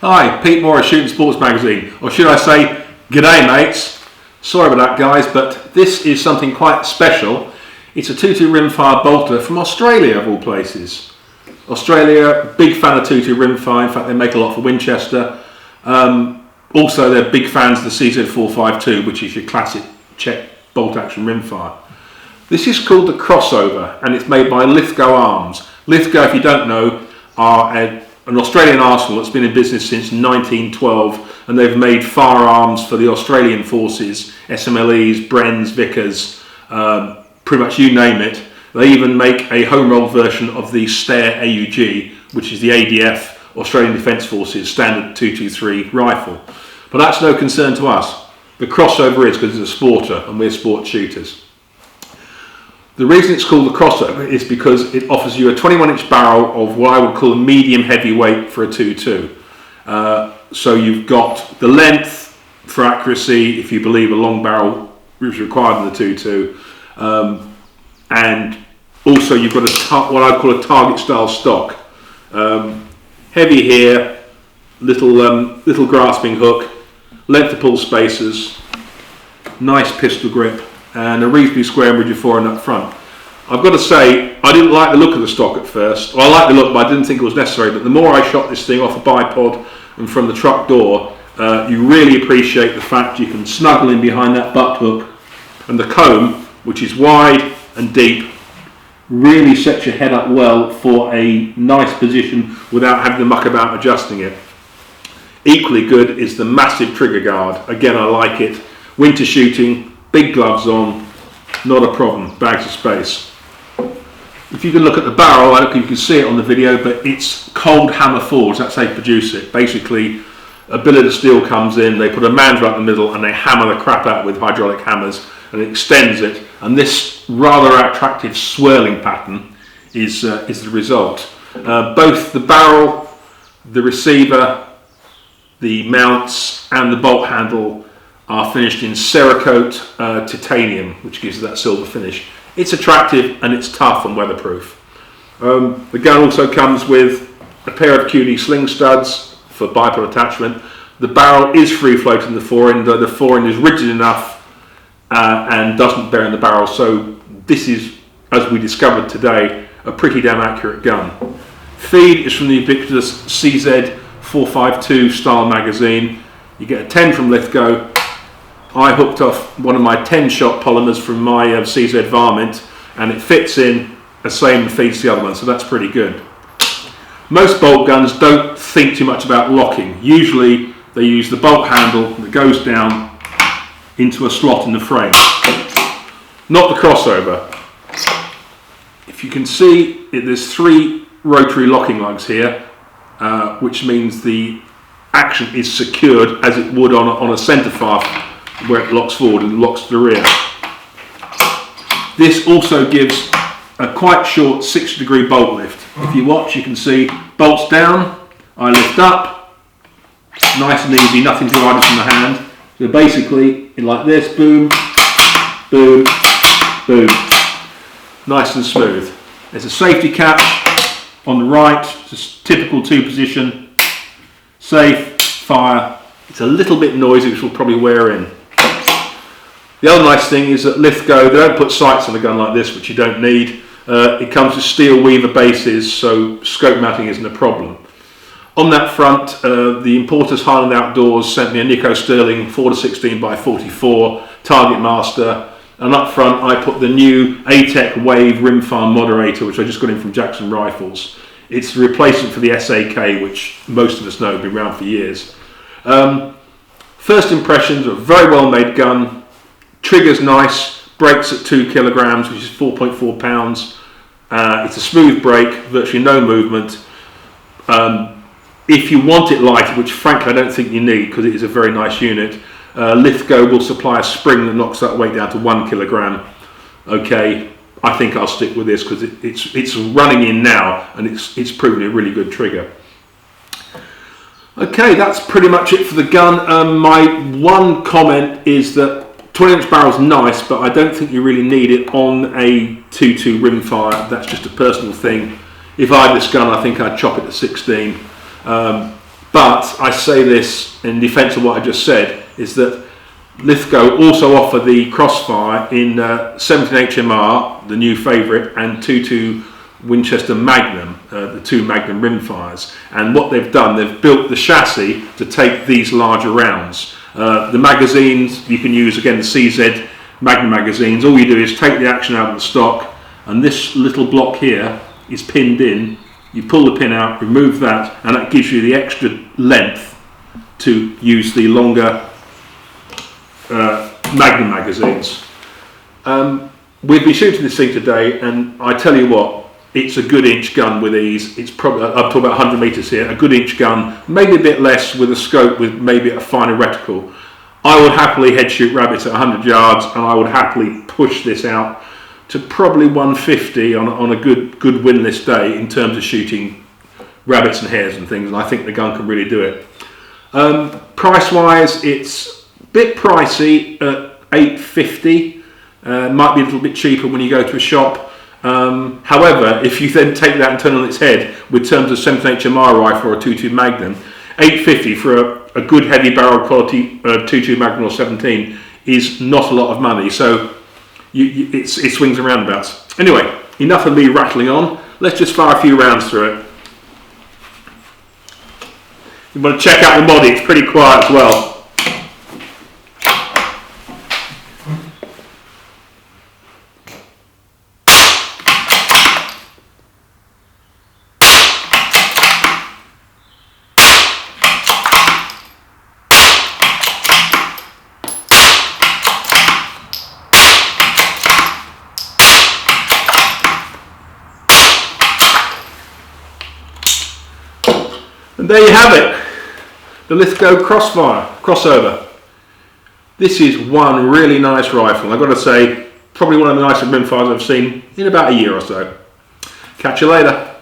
Hi, Pete Morris, Shooting Sports Magazine, or should I say, g'day mates. Sorry about that guys, but this is something quite special. It's a 2.2 rimfire bolter from Australia of all places. Australia, big fan of 2.2 rimfire, in fact they make a lot for Winchester. Also they're big fans of the CZ452, which is your classic Czech bolt action rimfire. This is called the CrossOver and it's made by Lithgow Arms. Lithgow, if you don't know, are an Australian arsenal that's been in business since 1912, and they've made firearms for the Australian forces, SMLEs, Brens, Vickers, pretty much you name it. They even make a home rolled version of the Steyr AUG, which is the ADF, Australian Defence Forces, standard 223 rifle. But that's no concern to us. The CrossOver is because it's a sporter and we're sport shooters. The reason it's called the CrossOver is because it offers you a 21-inch barrel of what I would call a medium heavyweight for a 2.2. So you've got the length for accuracy, if you believe a long barrel is required in the 2.2, and also you've got what I call a target style stock. Heavy here, little grasping hook, length to pull spacers, nice pistol grip, and a reasonably square M4 up front. I've got to say, I didn't like the look of the stock at first. Well, I liked the look, but I didn't think it was necessary. But the more I shot this thing off a bipod and from the truck door, you really appreciate the fact you can snuggle in behind that butt hook, and the comb, which is wide and deep, really sets your head up well for a nice position without having to muck about adjusting it. Equally good is the massive trigger guard. Again, I like it. Winter shooting, big gloves on, not a problem, bags of space. If you can look at the barrel, I don't think you can see it on the video, but it's cold hammer forged, that's how you produce it. Basically, a billet of steel comes in, they put a mandrel in the middle and they hammer the crap out with hydraulic hammers and it extends it, and this rather attractive swirling pattern is the result. Both the barrel, the receiver, the mounts and the bolt handle are finished in Cerakote titanium, which gives that silver finish. It's attractive and it's tough and weatherproof. The gun also comes with a pair of QD sling studs for bipod attachment. The barrel is free floating the forend. The forend is rigid enough and doesn't bear in the barrel, so this is, as we discovered today, a pretty damn accurate gun. Feed is from the ubiquitous CZ452 style magazine. You get a 10 from Lithgow. I hooked off one of my 10-shot polymers from my CZ varmint, and it fits in the same and feeds the other one, so that's pretty good. Most bolt guns don't think too much about locking. Usually they use the bolt handle that goes down into a slot in the frame. Not the CrossOver. If you can see, there's 3 rotary locking lugs here, which means the action is secured as it would on a centre fire, where it locks forward and locks to the rear. This also gives a quite short 60-degree bolt lift. If you watch, you can see bolts down, I lift up, nice and easy, nothing too hard from the hand. So basically, like this, boom, boom, boom. Nice and smooth. There's a safety catch on the right, just typical 2-position, safe, fire. It's a little bit noisy, which will probably wear in. The other nice thing is that Lithgow, they don't put sights on a gun like this, which you don't need. It comes with steel weaver bases, so scope mounting isn't a problem. On that front, the importers Highland Outdoors sent me a Nico Sterling 4-16x44 Target Master, and up front I put the new ATEC Wave Rimfire moderator, which I just got in from Jackson Rifles. It's the replacement for the SAK, which most of us know have been around for years. First impressions, a very well made gun. Trigger's nice, brakes at 2 kilograms, which is 4.4 pounds. It's a smooth brake, virtually no movement. If you want it lighter, which frankly I don't think you need because it is a very nice unit, Lithgow will supply a spring that knocks that weight down to 1 kilogram. Okay, I think I'll stick with this because it's running in now and it's proven a really good trigger. Okay, that's pretty much it for the gun. My one comment is that 20-inch barrel's nice, but I don't think you really need it on a 2.2 rimfire. That's just a personal thing. If I had this gun, I think I'd chop it to 16. But I say this in defence of what I just said, is that Lithgow also offer the Crossfire in 17 HMR, the new favourite, and 22 Winchester Magnum, the two Magnum rimfires. And what they've done, they've built the chassis to take these larger rounds. The magazines, you can use again the CZ Magnum magazines. All you do is take the action out of the stock, and this little block here is pinned in. You pull the pin out, remove that, and that gives you the extra length to use the longer Magnum magazines. We'll be shooting this thing today, and I tell you what, it's a good inch gun with these. It's probably, I'm talking about 100 metres here, a good inch gun, maybe a bit less with a scope with maybe a finer reticle. I would happily head shoot rabbits at 100 yards, and I would happily push this out to probably 150 on a good winless day in terms of shooting rabbits and hares and things, and I think the gun can really do it. Price wise, it's a bit pricey at $8.50. Might be a little bit cheaper when you go to a shop. However, if you then take that and turn on its head with terms of 17 HMR rifle or a 22 Magnum, $8.50 for a good heavy barrel quality 22 Magnum or 17 is not a lot of money. So it swings and roundabouts. Anyway, enough of me rattling on. Let's just fire a few rounds through it. You want to check out the body, it's pretty quiet as well. And there you have it, the Lithgow CrossOver. This is one really nice rifle. I've got to say, probably one of the nicest rimfires I've seen in about a year or so. Catch you later.